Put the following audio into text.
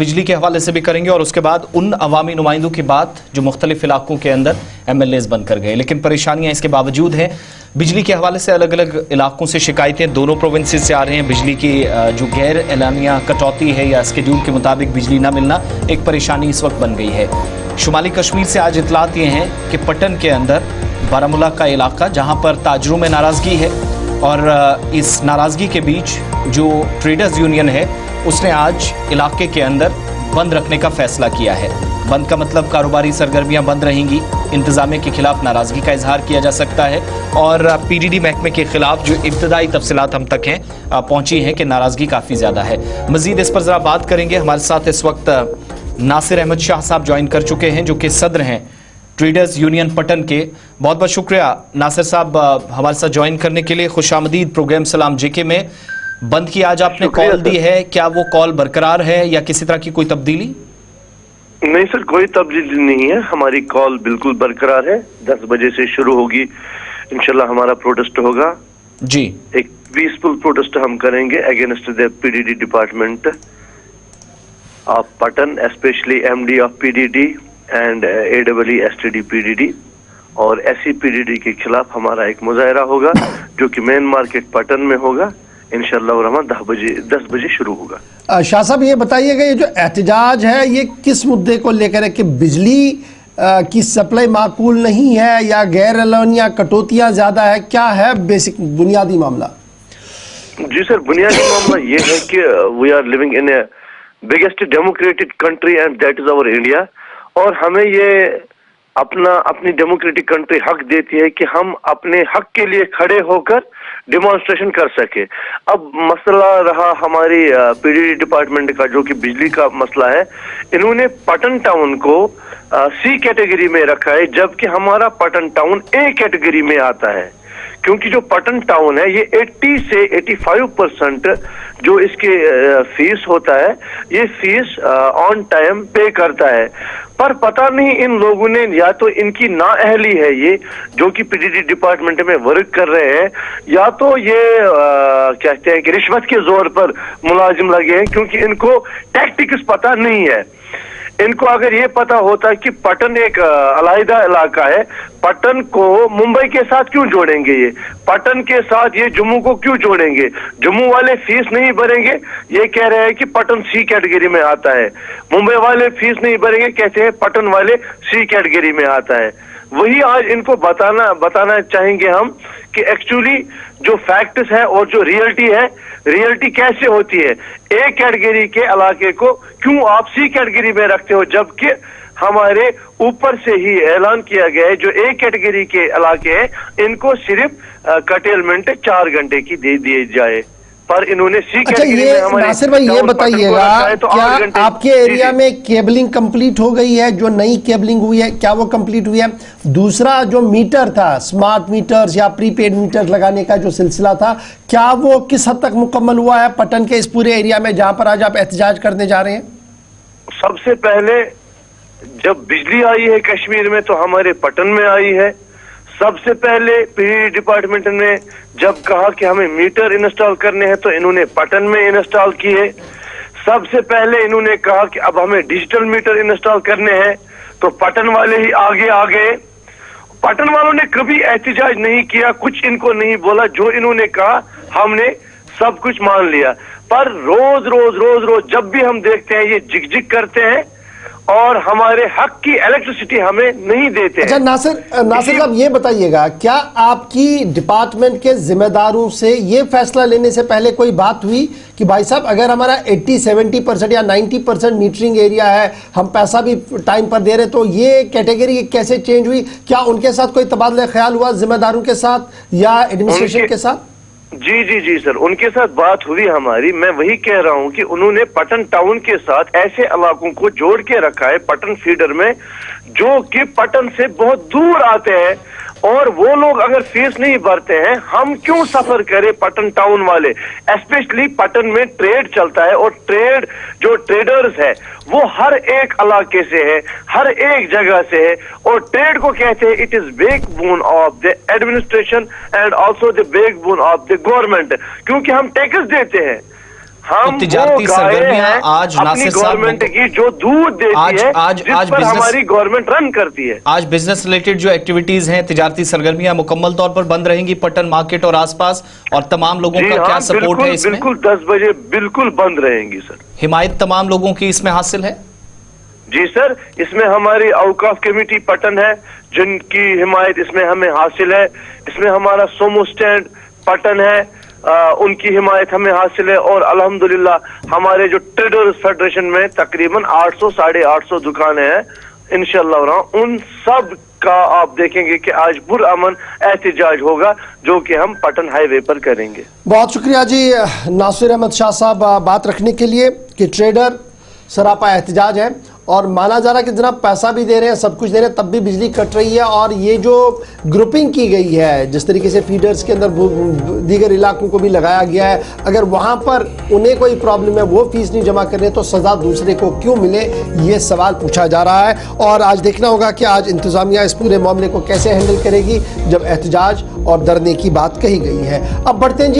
बिजली के हवाले से भी करेंगे और उसके बाद उन अवामी नुमाइंदों की बात जो मुख्तलिफ इलाकों के अंदर MLAs बनकर गए, लेकिन परेशानियां इसके बावजूद हैं। बिजली के हवाले से अलग अलग इलाकों से शिकायतें दोनों प्रोविंसेस से आ रहे हैं। बिजली की जो गैर एलानिया कटौती है या स्केड्यूल के मुताबिक बिजली न मिलना एक परेशानी इस वक्त बन गई है। शुमाली कश्मीर से आज इतलात ये हैं कि पटन के अंदर बारामूला का इलाका जहाँ पर ताजरों में नाराज़गी है और इस नाराज़गी के बीच जो ट्रेडर्स यूनियन है उसने आज इलाके के अंदर बंद रखने का फैसला किया है। बंद का मतलब कारोबारी सरगर्मियां बंद रहेंगी, इंतजामिया के खिलाफ नाराज़गी का इजहार किया जा सकता है और PDD महकमे के खिलाफ जो इब्तदाई तफसीलात हम तक हैं पहुंची हैं कि नाराज़गी काफ़ी ज़्यादा है। मज़ीद इस पर ज़रा बात करेंगे। हमारे साथ इस वक्त नासिर अहमद शाह साहब ज्वाइन कर चुके हैं जो कि सदर हैं ट्रेडर्स यूनियन पटन के। बहुत बहुत शुक्रिया नासिर साहब हमारे साथ ज्वाइन करने के लिए। खुशामदीद प्रोग्राम सलाम JK में। बंद की आज आपने कॉल दी है, क्या वो कॉल बरकरार है या किसी तरह की कोई तब्दीली? नहीं सर, कोई तब्दीली नहीं है, हमारी कॉल बिल्कुल बरकरार है। 10 बजे से शुरू होगी इंशाल्लाह हमारा प्रोटेस्ट होगा जी। एक पीसफुल प्रोटेस्ट हम करेंगे against the PDD department of Patan, specially MD of PDD and AEE STD PDD और SC PDD के खिलाफ हमारा एक मुजाहरा होगा जो कि मेन मार्केट पटन में होगा इंशाअल्लाह रहमान। 10 बजे शुरू होगा। शाह साहब ये बताइएगा, ये जो एहतजाज है ये किस मुद्दे को लेकर है कि बिजली की सप्लाई माकूल नहीं है या गैर एलानिया कटौतियाँ ज़्यादा है, क्या है बेसिक बुनियादी मामला? जी सर, बुनियादी मामला ये है कि we are living in a biggest democratic country and that is our India और हमें ये अपनी डेमोक्रेटिक कंट्री हक देती है कि हम अपने हक के लिए खड़े होकर डिमॉन्स्ट्रेशन कर सके। अब मसला रहा हमारी PDD डिपार्टमेंट का जो कि बिजली का मसला है, इन्होंने पटन टाउन को C कैटेगरी में रखा है जबकि हमारा पटन टाउन A कैटेगरी में आता है, क्योंकि जो पटन टाउन है ये 80 से 85% जो इसके फीस होता है ये फीस ऑन टाइम पे करता है। पर पता नहीं इन लोगों ने या तो इनकी नाअहली है ये जो कि PDD डिपार्टमेंट में वर्क कर रहे हैं या तो ये कहते हैं कि रिश्वत के जोर पर मुलाजिम लगे हैं, क्योंकि इनको टैक्टिक्स पता नहीं है। इनको अगर ये पता होता कि पटन एक अलहदा इलाका है, पटन को मुंबई के साथ क्यों जोड़ेंगे, ये पटन के साथ ये जम्मू को क्यों जोड़ेंगे? जम्मू वाले फीस नहीं भरेंगे, ये कह रहे हैं कि पटन C कैटेगरी में आता है। मुंबई वाले फीस नहीं भरेंगे, कहते हैं पटन वाले C कैटेगरी में आता है। वही आज इनको बताना चाहेंगे हम कि एक्चुअली जो फैक्ट्स है और जो रियलिटी कैसे होती है। A कैटेगरी के इलाके को क्यों आप C कैटेगरी में रखते हो, जबकि हमारे ऊपर से ही ऐलान किया गया है जो A कैटेगरी के इलाके हैं इनको सिर्फ कटेलमेंट 4 घंटे की दे दिए जाए, पर इन्होंने C कैटेगरी में हमारे नासिर भाई ये बताइएगा, तो क्या आपके एरिया में केबलिंग कंप्लीट हो गई है? जो नई केबलिंग हुई है क्या वो कंप्लीट हुई है? दूसरा जो मीटर था, स्मार्ट मीटर्स या प्रीपेड मीटर लगाने का जो सिलसिला था, क्या वो किस हद तक मुकम्मल हुआ है पटन के इस पूरे एरिया में जहां पर आज आप एहतजाज करने जा रहे हैं? सबसे पहले जब बिजली आई है कश्मीर में तो हमारे पटन में आई है। सबसे पहले PDD डिपार्टमेंट ने जब कहा कि हमें मीटर इंस्टॉल करने हैं तो इन्होंने पटन में इंस्टॉल किए। सबसे पहले इन्होंने कहा कि अब हमें डिजिटल मीटर इंस्टॉल करने हैं तो पटन वाले ही आगे आ गए। पटन वालों ने कभी एहतजाज नहीं किया, कुछ इनको नहीं बोला, जो इन्होंने कहा हमने सब कुछ मान लिया। पर रोज जब भी हम देखते हैं ये जिग करते हैं और हमारे हक की इलेक्ट्रिसिटी हमें नहीं देते। अच्छा नासिर साहब ये बताइएगा, क्या आपकी डिपार्टमेंट के जिम्मेदारों से ये फैसला लेने से पहले कोई बात हुई कि भाई साहब अगर हमारा 80-70% या 90% मीटरिंग एरिया है, हम पैसा भी टाइम पर दे रहे, तो ये कैटेगरी कैसे चेंज हुई? क्या उनके साथ कोई तबादला ख्याल हुआ जिम्मेदारों के साथ या एडमिनिस्ट्रेशन के साथ? जी सर, उनके साथ बात हुई हमारी। मैं वही कह रहा हूं कि उन्होंने पटन टाउन के साथ ऐसे इलाकों को जोड़ के रखा है पटन फीडर में जो कि पटन से बहुत दूर आते हैं और वो लोग अगर फीस नहीं भरते हैं, हम क्यों सफर करें पटन टाउन वाले? स्पेशली पटन में ट्रेड चलता है और जो ट्रेडर्स है वो हर एक इलाके से है, हर एक जगह से है और ट्रेड को कहते हैं it is backbone of the administration and also the backbone of the government, क्योंकि हम टैक्स देते हैं। हम तिजारती वो गायें सरगर्मियां हैं आज अपनी नासिर साहब गवर्नमेंट की जो दूध देती आज- है, आज- जिस आज पर business- हमारी गवर्नमेंट रन करती है। आज बिजनेस रिलेटेड जो एक्टिविटीज हैं, तिजारती सरगर्मियां मुकम्मल तौर पर बंद रहेंगी पटन मार्केट और आसपास, और तमाम लोगों जी का क्या हाँ, सपोर्ट बिल्कुल है इसमें? बिल्कुल 10 बजे बिल्कुल बंद रहेंगी सर। हिमायत तमाम लोगों की इसमें हासिल है? जी सर, इसमें हमारी औकाफ कमेटी पटन है जिनकी हिमायत इसमें हमें हासिल है। इसमें हमारा सोमो स्टैंड पटन है, उनकी हिमायत हमें हासिल है। और अल्हम्दुलिल्लाह हमारे जो ट्रेडर्स फेडरेशन में तकरीबन 800 साढ़े 800 दुकानें हैं इंशाअल्लाह, उन सब का आप देखेंगे कि आज पुरअमन एहतजाज होगा जो कि हम पटन हाईवे पर करेंगे। बहुत शुक्रिया जी नासिर अहमद शाह साहब बात रखने के लिए कि ट्रेडर सरापा एहतजाज है और माना जा रहा है कि जनाब पैसा भी दे रहे हैं, सब कुछ दे रहे हैं, तब भी बिजली कट रही है। और ये जो ग्रुपिंग की गई है, जिस तरीके से फीडर्स के अंदर दीगर इलाकों को भी लगाया गया है, अगर वहाँ पर उन्हें कोई प्रॉब्लम है, वो फीस नहीं जमा कर रहे तो सज़ा दूसरे को क्यों मिले, ये सवाल पूछा जा रहा है। और आज देखना होगा कि आज इंतज़ामिया इस पूरे मामले को कैसे हैंडल करेगी जब एहतजाज और धरने की बात कही गई है। अब बढ़ते हैं जी